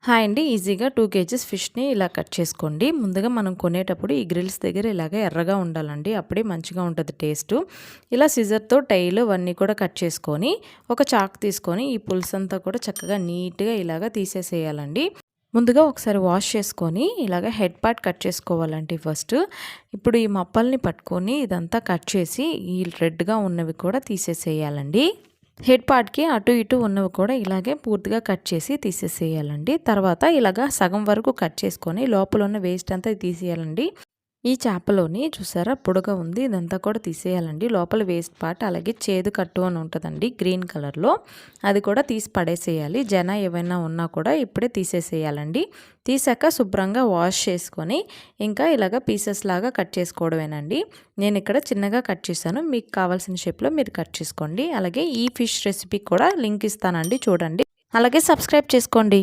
Hi అండి. ఈజీగా 2 kgs ఫిష్‌ని ఇలా కట్ చేసుకోండి. ముందుగా మనం కొనేటప్పుడు ఈ గ్రిల్స్ దగ్గర ఇలాగ ఎర్రగా ఉండాలండి. అప్పుడే మంచిగా ఉంటది టేస్టు. ఇలా సిజర్‌తో టైలు అవన్నీ కూడా కట్ చేసుకొని, ఒక చాక్ తీసుకొని ఈ పులుసంతా కూడా చక్కగా నీట్‌గా ఇలాగ తీసేసేయాలండి. ముందుగా ఒకసారి వాష్ చేసుకొని ఇలాగ హెడ్ పార్ట్ కట్ చేసుకోవాలండి ఫస్ట్. ఇప్పుడు ఈ మప్పల్ని పట్టుకొని ఇదంతా కట్ చేసి ఈ రెడ్‌గా ఉన్నవి కూడా తీసేసేయాలండి. హెడ్ పార్ట్‌కి అటు ఇటు ఉన్నవి కూడా ఇలాగే పూర్తిగా కట్ చేసి తీసేసేయాలండి. తర్వాత ఇలాగా సగం వరకు కట్ చేసుకొని లోపల ఉన్న వేస్ట్ అంతా తీసేయాలండి. ఈ చేపలోని చూసారా పొడుగా ఉంది. ఇదంతా కూడా తీసేయాలండి. లోపల వేస్ట్ పార్ట్ అలాగే చేదు కట్టు అని ఉంటుందండి గ్రీన్ కలర్‌లో. అది కూడా తీసి పడేసేయాలి. ఏవైనా ఉన్నా కూడా ఇప్పుడే తీసేసేయాలండి. తీసాక శుభ్రంగా వాష్ చేసుకొని ఇంకా ఇలాగ పీసెస్ లాగా కట్ చేసుకోవడమేనండి. నేను ఇక్కడ చిన్నగా కట్ చేశాను. మీకు కావాల్సిన షేప్‌లో మీరు కట్ చేసుకోండి. అలాగే ఈ ఫిష్ రెసిపీ కూడా లింక్ ఇస్తానండి చూడండి. అలాగే సబ్స్క్రైబ్ చేసుకోండి.